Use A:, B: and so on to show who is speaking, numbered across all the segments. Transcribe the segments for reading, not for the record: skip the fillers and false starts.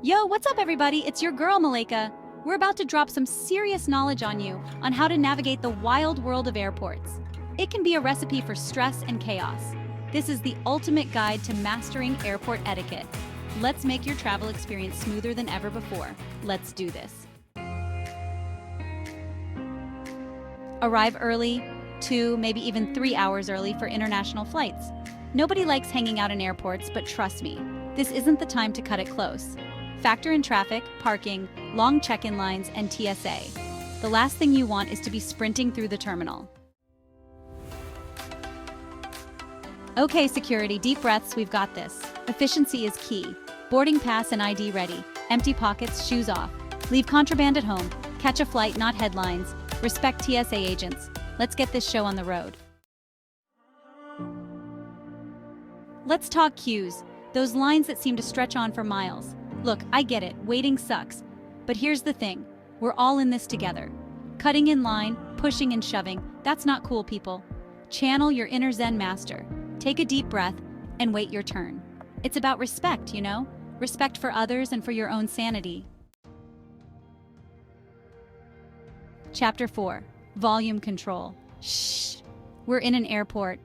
A: Yo, what's up everybody? It's your girl Malika. We're about to drop some serious knowledge on you on how to navigate the wild world of airports. It can be a recipe for stress and chaos. This is the ultimate guide to mastering airport etiquette. Let's make your travel experience smoother than ever before. Let's do this. Arrive early, 2, maybe even 3 hours early for international flights. Nobody likes hanging out in airports, but trust me, this isn't the time to cut it close. Factor in traffic, parking, long check-in lines, and TSA. The last thing you want is to be sprinting through the terminal. Okay, security, deep breaths, we've got this. Efficiency is key. Boarding pass and ID ready. Empty pockets, shoes off. Leave contraband at home. Catch a flight, not headlines. Respect TSA agents. Let's get this show on the road. Let's talk queues. Those lines that seem to stretch on for miles. Look, I get it, waiting sucks. But here's the thing, we're all in this together. Cutting in line, pushing and shoving, that's not cool, people. Channel your inner Zen master. Take a deep breath and wait your turn. It's about respect, you know? Respect for others and for your own sanity. Chapter 4, Volume Control. Shh, we're in an airport.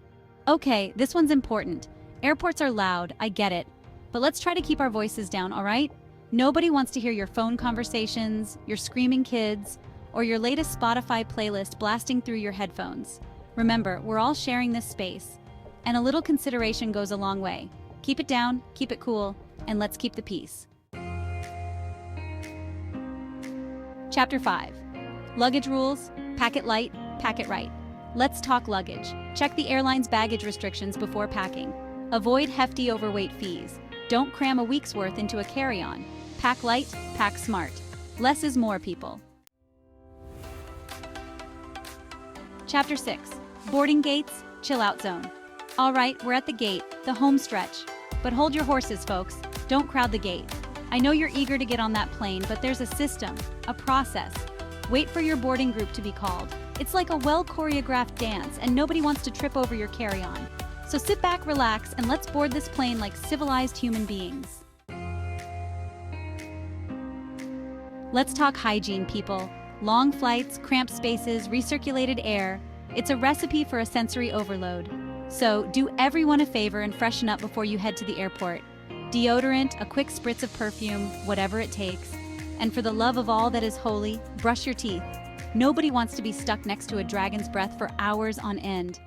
A: Okay, this one's important. Airports are loud, I get it. But let's try to keep our voices down, all right? Nobody wants to hear your phone conversations, your screaming kids, or your latest Spotify playlist blasting through your headphones. Remember, we're all sharing this space, and a little consideration goes a long way. Keep it down, keep it cool, and let's keep the peace. Chapter 5. Luggage rules, pack it light, pack it right. Let's talk luggage. Check the airline's baggage restrictions before packing. Avoid hefty overweight fees. Don't cram a week's worth into a carry-on. Pack light, pack smart. Less is more, people. Chapter 6. Boarding gates, chill out zone. All right, we're at the gate, the home stretch. But hold your horses, folks. Don't crowd the gate. I know you're eager to get on that plane, but there's a system, a process. Wait for your boarding group to be called. It's like a well-choreographed dance, and nobody wants to trip over your carry-on. So sit back, relax, and let's board this plane like civilized human beings. Let's talk hygiene, people. Long flights, cramped spaces, recirculated air. It's a recipe for a sensory overload. So do everyone a favor and freshen up before you head to the airport. Deodorant, a quick spritz of perfume, whatever it takes. And for the love of all that is holy, brush your teeth. Nobody wants to be stuck next to a dragon's breath for hours on end.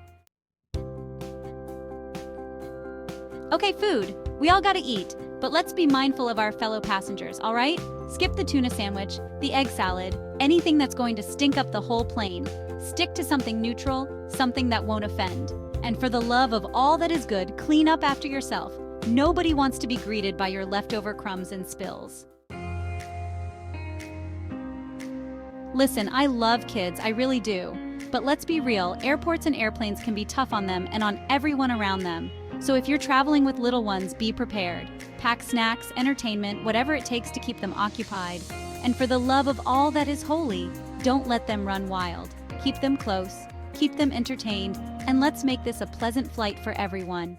A: Okay, food. We all gotta eat, but let's be mindful of our fellow passengers, all right? Skip the tuna sandwich, the egg salad, anything that's going to stink up the whole plane. Stick to something neutral, something that won't offend. And for the love of all that is good, clean up after yourself. Nobody wants to be greeted by your leftover crumbs and spills. Listen, I love kids, I really do. But let's be real, airports and airplanes can be tough on them and on everyone around them. So if you're traveling with little ones, be prepared. Pack snacks, entertainment, whatever it takes to keep them occupied. And for the love of all that is holy, don't let them run wild. Keep them close, keep them entertained, and let's make this a pleasant flight for everyone.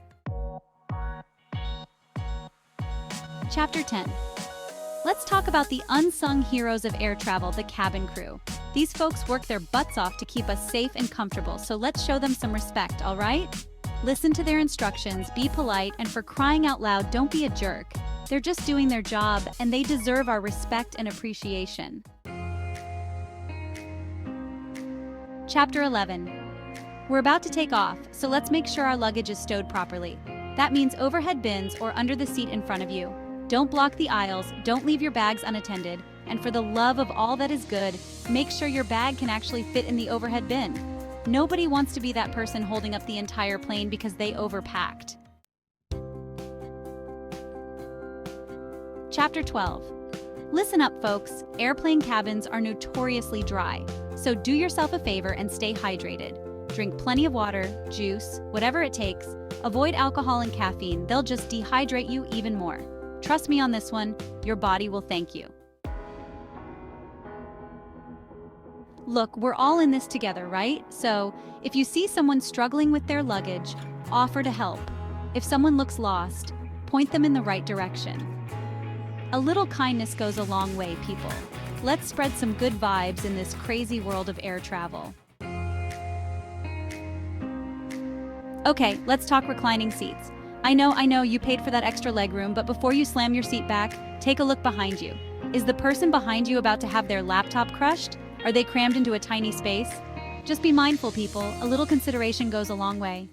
A: Chapter 10. Let's talk about the unsung heroes of air travel, the cabin crew. These folks work their butts off to keep us safe and comfortable, so let's show them some respect, all right? Listen to their instructions, be polite, and for crying out loud, don't be a jerk. They're just doing their job, and they deserve our respect and appreciation. Chapter 11. We're about to take off, so let's make sure our luggage is stowed properly. That means overhead bins or under the seat in front of you. Don't block the aisles, don't leave your bags unattended, and for the love of all that is good, make sure your bag can actually fit in the overhead bin. Nobody wants to be that person holding up the entire plane because they overpacked. Chapter 12. Listen up, folks. Airplane cabins are notoriously dry, so do yourself a favor and stay hydrated. Drink plenty of water, juice, whatever it takes. Avoid alcohol and caffeine, they'll just dehydrate you even more. Trust me on this one, your body will thank you. Look, we're all in this together, right? So, if you see someone struggling with their luggage, offer to help. If someone looks lost, point them in the right direction. A little kindness goes a long way, people. Let's spread some good vibes in this crazy world of air travel. Okay, let's talk reclining seats. I know, you paid for that extra legroom, but before you slam your seat back, take a look behind you. Is the person behind you about to have their laptop crushed? Are they crammed into a tiny space? Just be mindful, people. A little consideration goes a long way.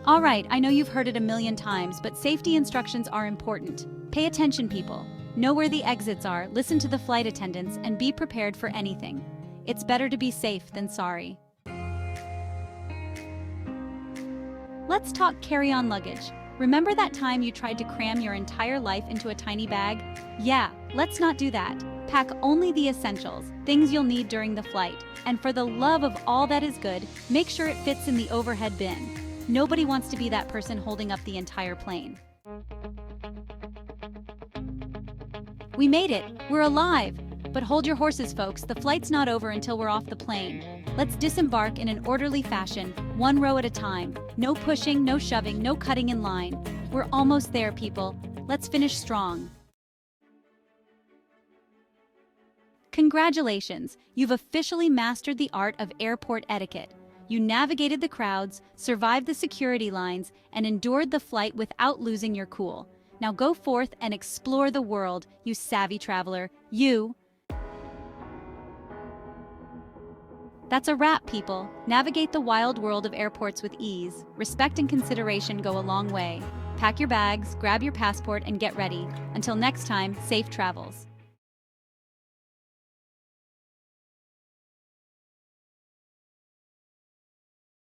A: All right, I know you've heard it a million times, but safety instructions are important. Pay attention, people. Know where the exits are, listen to the flight attendants, and be prepared for anything. It's better to be safe than sorry. Let's talk carry-on luggage. Remember that time you tried to cram your entire life into a tiny bag? Yeah, let's not do that. Pack only the essentials, things you'll need during the flight. And for the love of all that is good, make sure it fits in the overhead bin. Nobody wants to be that person holding up the entire plane. We made it! We're alive! But hold your horses, folks. The flight's not over until we're off the plane. Let's disembark in an orderly fashion, one row at a time. No pushing, no shoving, no cutting in line. We're almost there, people. Let's finish strong. Congratulations! You've officially mastered the art of airport etiquette. You navigated the crowds, survived the security lines, and endured the flight without losing your cool. Now go forth and explore the world, you savvy traveler. That's a wrap, people. Navigate the wild world of airports with ease. Respect and consideration go a long way. Pack your bags, grab your passport, and get ready. Until next time, safe travels.